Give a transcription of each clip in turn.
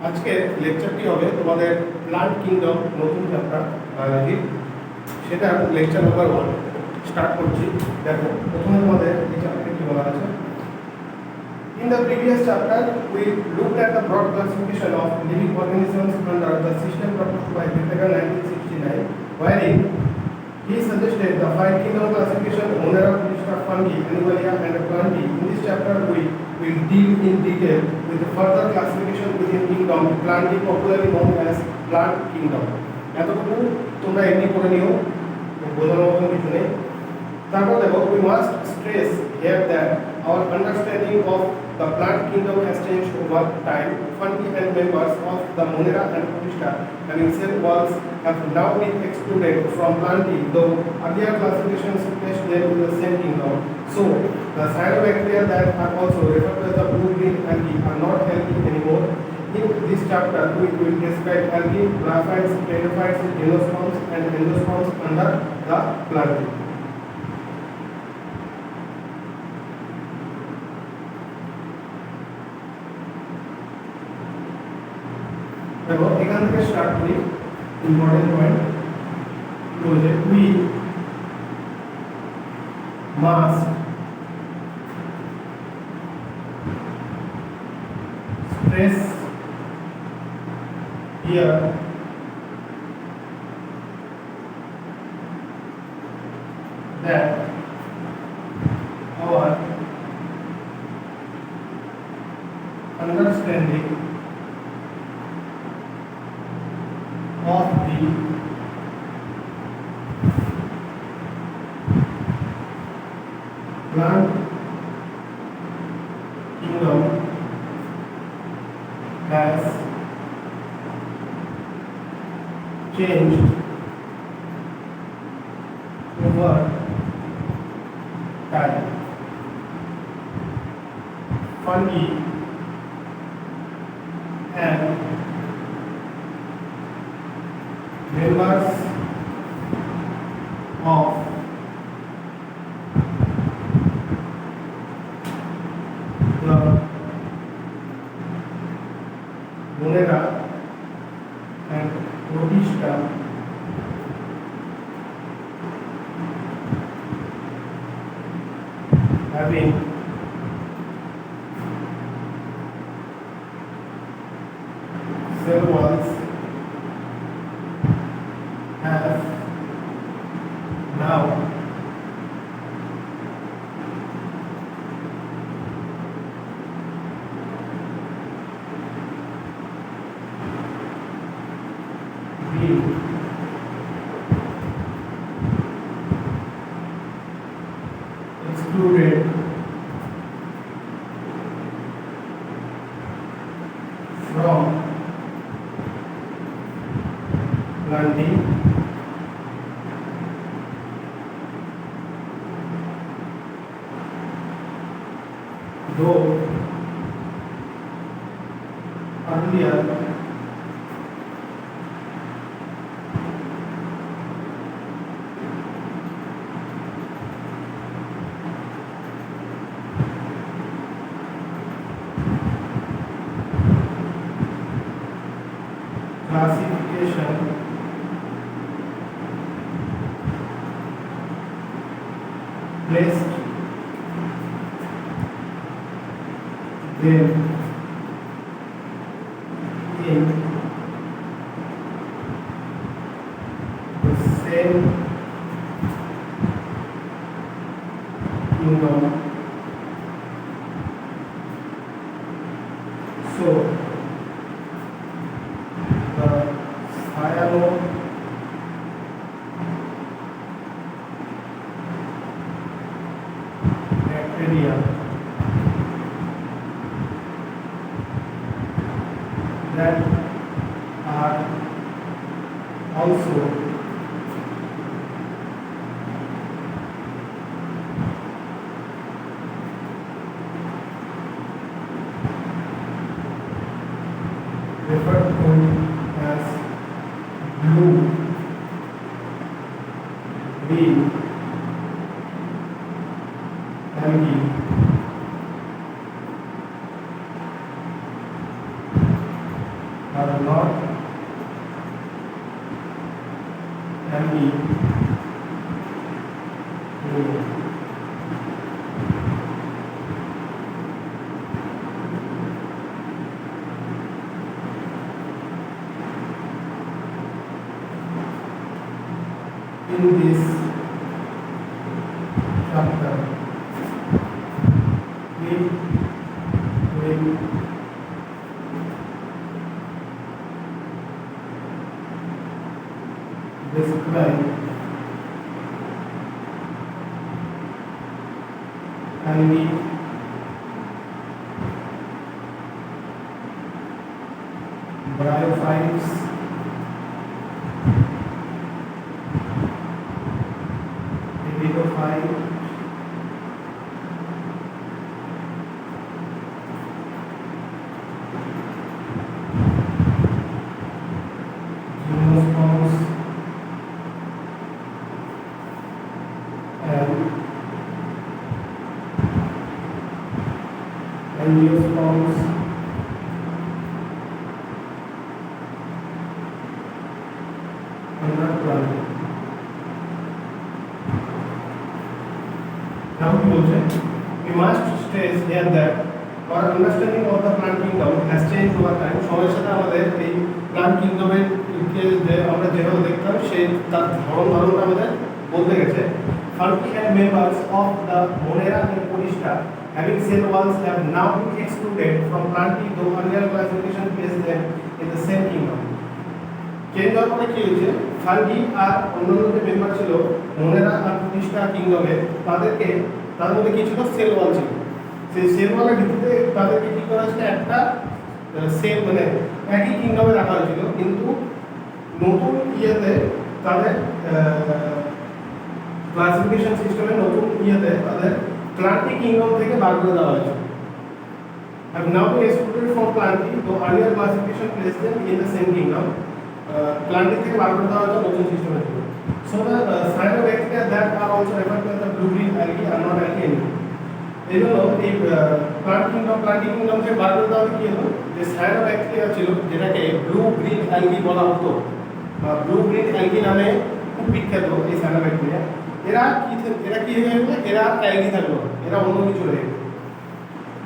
আজকে লেকচারটি হবে তোমাদের প্লান্ট কিংডম নতুন চ্যাপ্টার বায়োলজি, সেটা লেকচার নাম্বার 1 স্টার্ট করছি। দেখো প্রথমে তোমাদের এই চ্যাপ্টারে কি বলা আছে। In the previous chapter, we looked at the broad classification of living organisms under the system proposed by Plantae 1969, wherein he suggested the 5 kingdom classification: Monera, Fungi, Animalia, and Plantae. In this chapter, we will deal in detail with the further classification within kingdom, Plantae, popularly known as plant kingdom. এতটুকু তোমরা এমনি করে নিও, বোঝানোর মতন কিছু নেই। তারপর দেখো, we must stress here that our understanding of the plant kingdom has changed over time. Fungi and members of the Monera and Protista having cell walls have now been excluded from Plantae, though earlier classifications placed them in the same kingdom. So, the cyanobacteria that are also referred to as the blue-green algae are not algae anymore. In this chapter, we will describe algae, bryophytes, pteridophytes, gymnosperms, and endosperms under the Plantae. দেখো এখান থেকে start করি। Important point বলছে, we must stress here that our understanding of the plant kingdom has changed over time. Fungi and members of the Monera and Protista having cell walls have now been excluded from Plantae, though earlier classification placed them in the same kingdom. So, the cyanobacteria that are also referred to as blue, green algae are not algae in this chapter. We will describe algae bryophytes pteridophyte gymnosperms and angiosperms under Plantae. Now we must stress here that our understanding of the plant kingdom has changed over time. সময়ের সাথে আমাদের এই plant কিংডমের যে আমরা যেভাবে দেখতাম সেই তার ধারণা আমাদের বদলে গেছে. Fungi and members of the Monera and Podista having cell walls have now been excluded from Plantae, though earlier classification placed them in the same kingdom. Change হওয়ার পরে কি হয়েছে, ফাঙ্গি আর অন্যান্য যে মেম্বার ছিল মোনেরা আর প্রতিষ্ঠা কিংডমে তাদের মধ্যে কি ছিল, সেল ওয়াল ছিল. সেই সেল ওয়ালের ভিত্তিতে তাদেরকে কি করা হয়েছে, একটা সেল মানে একই কিংডমে রাখা হয়েছিল, কিন্তু নতুন ইয়েতে তাদের ক্লাসিফিকেশন সিস্টেমে নতুন ইয়েতে তাদের প্লান্টি কিংডম থেকে বার করে দেওয়া হয়েছে. have now been excluded from Plantae, though earlier classification placed them in the same kingdom. Plantae থেকে বার করে দেওয়া হয়েছে নতুন সিস্টেমে. So the cyanobacteria that are also referred to as the blue green algae are not algae anymore. এই জন্য এই plenty kingdom থেকে বার করে দেওয়া হলে কি হলো, যে সায়ানোব্যাকটেরিয়া ছিল যেটাকে ব্লু গ্রিন অ্যালগি বলা হতো বা ব্লু গ্রিন অ্যালগি নামে খুব বিখ্যাত এই সায়ানোব্যাকটেরিয়া, এরা কি হয়ে গেল, এরা অ্যালগি থাকলো, এরা অন্য কিছু হয়ে গেল.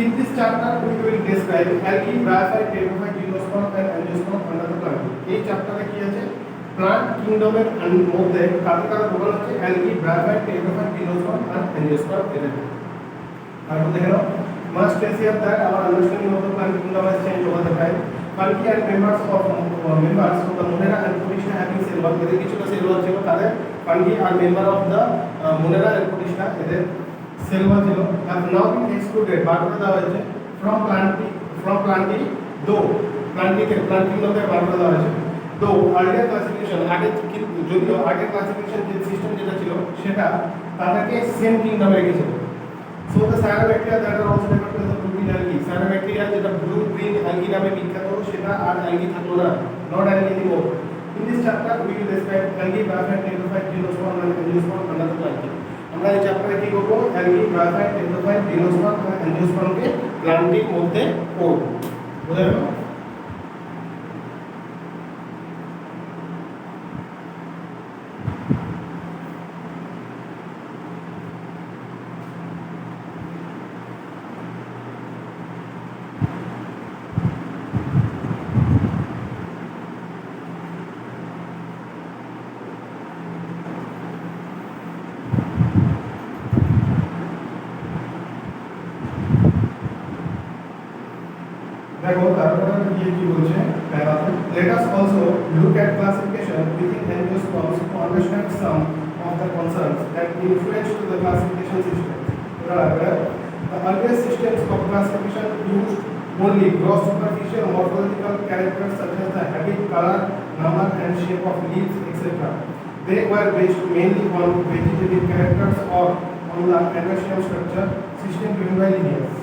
In this chapter we will describe algae, bryophyte, pteridophyte, gymnosperm and angiosperm under the Plantae. এই চ্যাপ্টারে কি আছে, প্লান্ট কিংডমের মধ্যে কাদের কাদের প্রকার হচ্ছে algae, bryophyte, pteridophyte, gymnosperm and angiosperm এদের. তারপর দেখে নাও, must stress here that our understanding of the plant kingdom has changed over the time. Fungi and members of the Monera and Podista having cell wall, এদের কিছুটা sell wall ছিল, তাদের fungi আর member of the Monera and Podista এদের cell wall ছিল, have now been excluded, বার করে দেওয়া হয়েছে from Plantae, though Plantae kingdom থেকে বার করে দেওয়া হয়েছে. though earlier classification যদিও আগের ক্লাসিফিকেশন যে সিস্টেম যেটা ছিল সেটা তাদেরকে সেম কিংডমে রেখেছিল. So the cyanobacteria that are also referred to as the blue green algae, cyanobacteria যেটা blue green algae নামে বিখ্যাত সেটা আর algae থাকলো না, not algae anymore. In this chapter we will describe algae, bryophyte, pteridophyte, gymnosperm and angiosperm under the Plantae. আমরা এই চ্যাপ্টারে কি করব, algae, bryophyte, pteridophyte, gymnosperm and angiosperm কে প্লান্টির মধ্যে পড়ব. বুঝা গেল? Let us also look at classification within angiosperms to understand some of the concerns that influence to the classification system. The earlier systems of classification used only gross superficial morphological characters such as the habit, color, number and shape of leaves, etc. They were based mainly on vegetative characters or on the adversarial structure system given by lineages.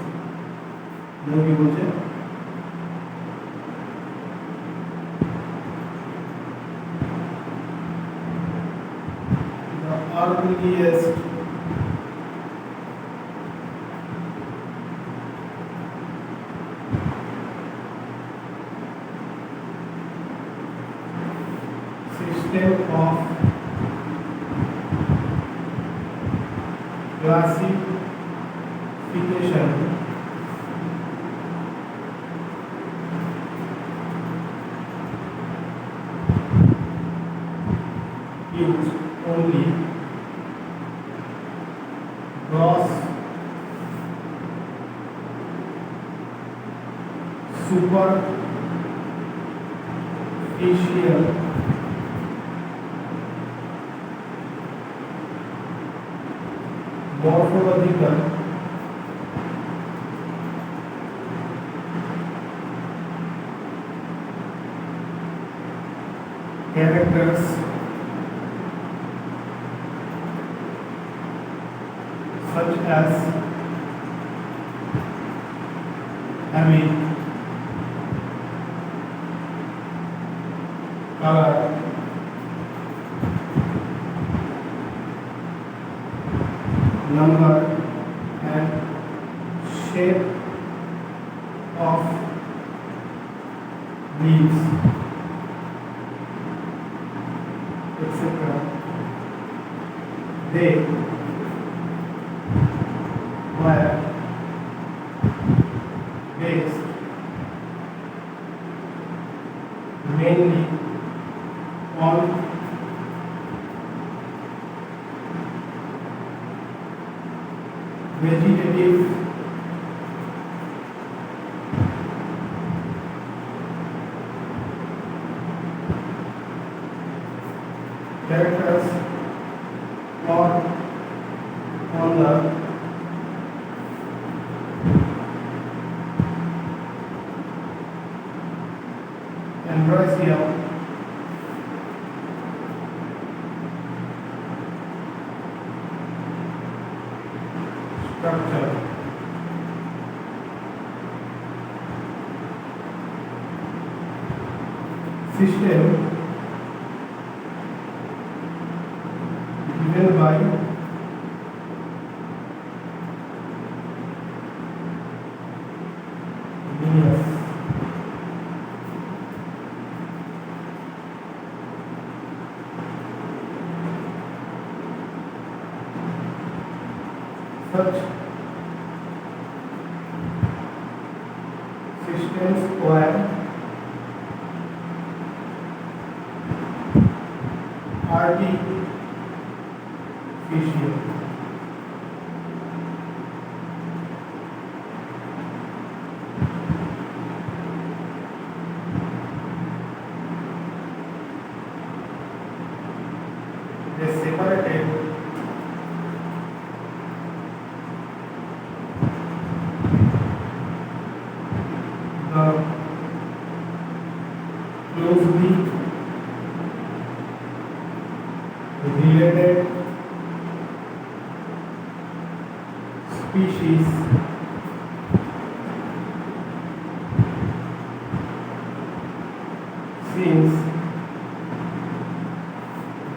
earliest system of classification use only gross superficial morphological characters such as having color, number and shape of leaves, etc. They were based mainly on vegetative characters or on the ambrosia structure. System given by Linnaeus. Such systems were artificial. They separated the closely related species since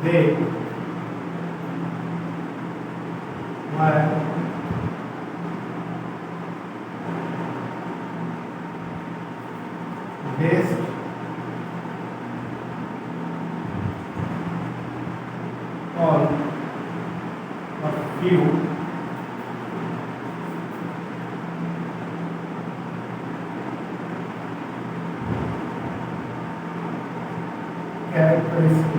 they were based on a few characteristics.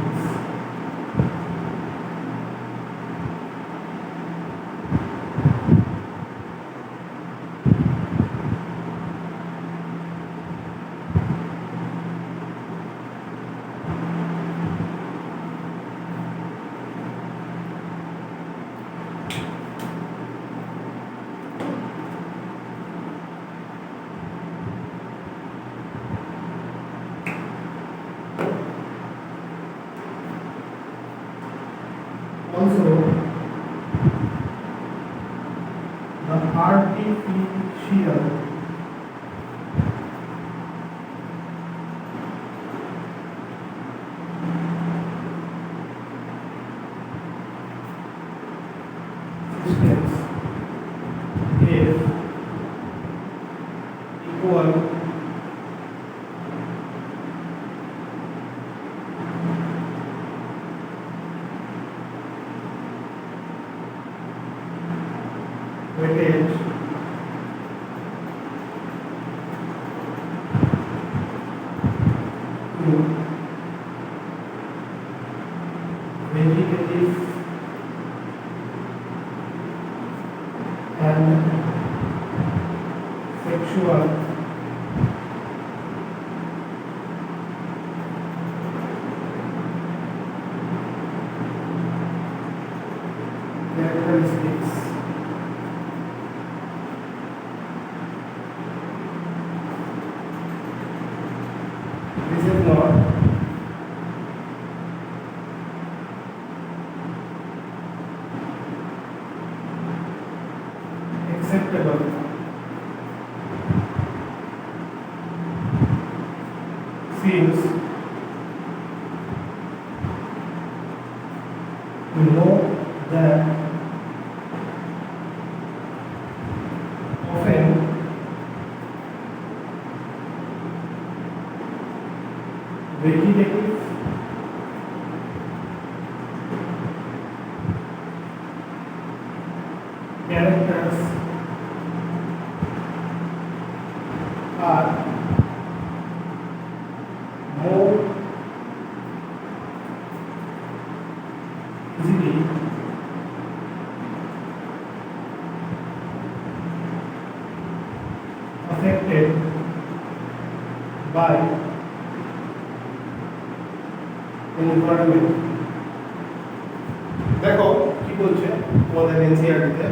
Also, the artificial systems is equal include vegetative and sexual characteristics. This is not acceptable since we know that often vegetative characters are more easily affected by environment. দেখো কি বলছে তোমাদের NCERT তে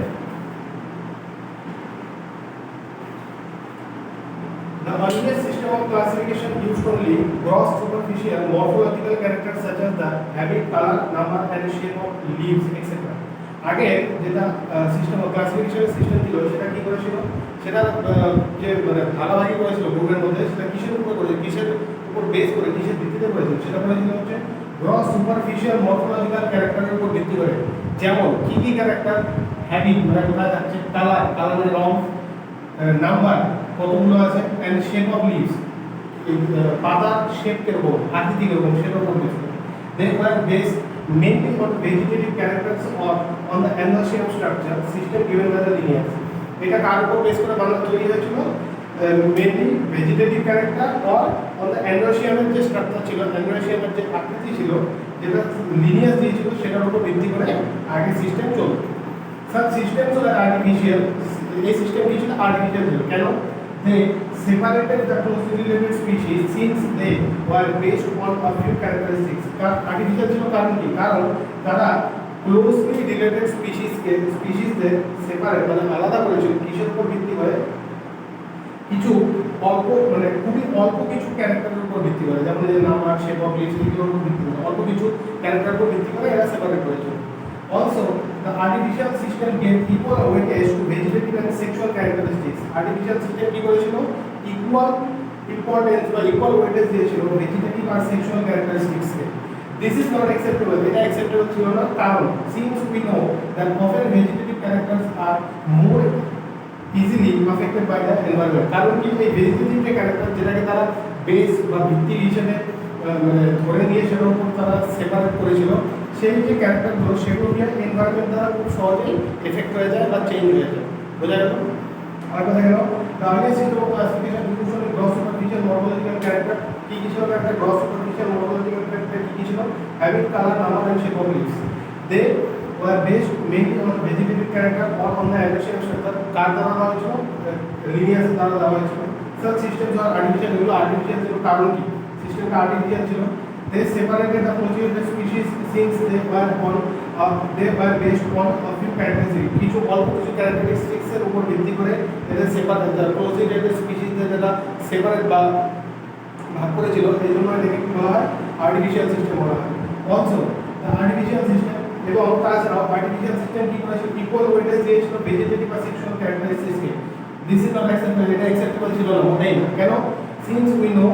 The earliest system of classification used only gross superficial morphological characters such as the habit, color, number and shape of leaves etc. আগে যেটা system of ক্লাসিফিকেশনের system ছিল সেটা কি করেছিল সেটা যে মানে ভাগাভাগি করেছিল গ্রুপের মধ্যে সেটা কিসের উপর করেছিল কিসের উপর বেস করে কিসের ভিত্তিতে করেছিল সেটা করেছিল হচ্ছে গ্রস সুপারফিশিয়াল মরফোলজিক্যাল ক্যারেক্টারের উপর ভিত্তি করে যেমন কি ক্যারেক্টার হ্যাবিট মানে কোথায় যাচ্ছে কালার কালার মানে রং নাম্বার কতগুলো আছে এন্ড শেপ অফ লিভস পাতার শেপ কিরকম আকৃতি কিরকম সেটার উপর বেস করে they were based mainly on vegetative characters or on the annual shape structure system given by the linears এটা কার উপর বেস করে বানানো তৈরি হয়েছিল mainly vegetative character or on the অ্যান্ড্রোশিয়ামের যে স্ট্রাকচার ছিল অ্যান্ড্রোশিয়ামের যে আকৃতি ছিল যেটা লিনিয়াস দিয়েছিল সেটার উপর ভিত্তি করে আগে সিস্টেম চলতো such systems were artificial এই সিস্টেম কি ছিল আর্টিফিশিয়াল ছিল কেন they separated the closely related species since they were based on a few characteristics artificial ছিল কারণ কি কারণ তারা ক্লোজলি রিলেটেড স্পিসিসদের সেপারেট মানে আলাদা করেছিল কিসের উপর ভিত্তি করে কিছু অল্প মানে খুবই অল্প কিছু ক্যারেক্টারের উপর ভিত্তি করে যেমন যে নাম্বার শেপ অফ লিভস এগুলোর উপর ভিত্তি করে অল্প কিছু ক্যারেক্টারের উপর ভিত্তি করে এরা সেপারেট করেছিল also the artificial system gave equal weightage to vegetative and sexual characteristics artificial system কি করেছিল equal importance বা equal weightage দিয়েছিল vegetative R sexual characteristics K this is not acceptable এটা acceptable ছিল না কারণ since we know that often vegetative characters are more easily affected by the environment কারণ কি এই ভেজিটেটিভ যে ক্যারেক্টার যেটাকে তারা বেস বা ভিত্তি হিসেবে মানে ধরে নিয়ে সেটার উপর তারা সেপারেট করেছিল সেই যে ক্যারেক্টারগুলো সেগুলো নিয়ে এনভায়রনমেন্ট দ্বারা খুব সহজেই এফেক্ট হয়ে যায় বা চেঞ্জ হয়ে যায় বোঝা গেল আর কথা গেল তাহলে system of classification usually gross superficial morphological character কি ছিল একটা গ্রস সুপারফিশিয়াল মরফোলজিক্যাল ক্যারেক্টার কি ছিল habit colour number and shape of leaves they were based mainly on vegetative character or on the adversarial structure কার দ্বারা দেওয়া হয়েছিল Linnaeus দ্বারা দেওয়া হয়েছিল such systems are artificial এগুলো আর্টিফিশিয়াল ছিল কারণ কি সিস্টেমটা আর্টিফিশিয়াল ছিল they separated the progenitor species since they were based on a few characteristics কিছু অল্প কিছু ক্যারেক্টারিস্টিক্স এর উপর ভিত্তি করে এদের সেপারেট progenitor species যেটা সেপারেট বা ভাগ করেছিল এই জন্য এটাকে কি বলা হয় আর্টিফিশিয়াল সিস্টেম বলা হয় also the artificial system এবং তাছাড়াও আর্টিফিশিয়াল সিস্টেম কি করেছিল ইকুয়াল ওয়েটেজ দিয়েছিল ভেজিটেটিভ বা sexual characteristics K this is not acceptable এটা অ্যাকসেপ্টেবল ছিল না মোটেই না কেন since we know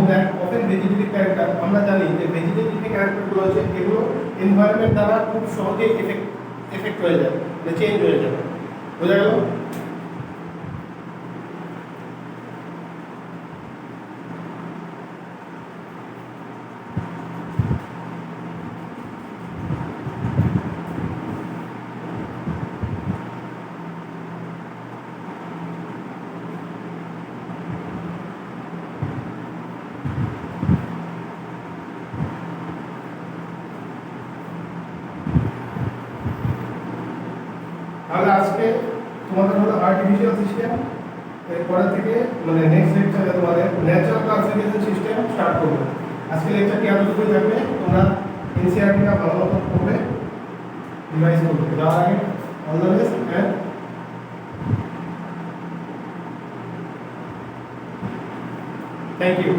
that often vegetative character আমরা জানি যে ভেজিটেটিভ যে ক্যারেক্টারগুলো আছে এগুলো এনভায়রনমেন্ট দ্বারা খুব সহজেই এফেক্ট হয়ে যায় মানে চেঞ্জ হয়ে যায় বোঝা গেল তাহলে আজকে তোমাদের হলো আর্টিফিশিয়াল সিস্টেম, এরপরে থেকে মানে নেক্সট লেকচারে তোমাদের ন্যাচারাল ক্লাসিফিকেশন সিস্টেম স্টার্ট করবো। আজকে লেকচারটি এতটুকুই থাকবে, তোমরা এনসিআরটিটা ভালো মতো পড়বে, রিভাইজ করবে। যাওয়ার আগে all the best and thank you.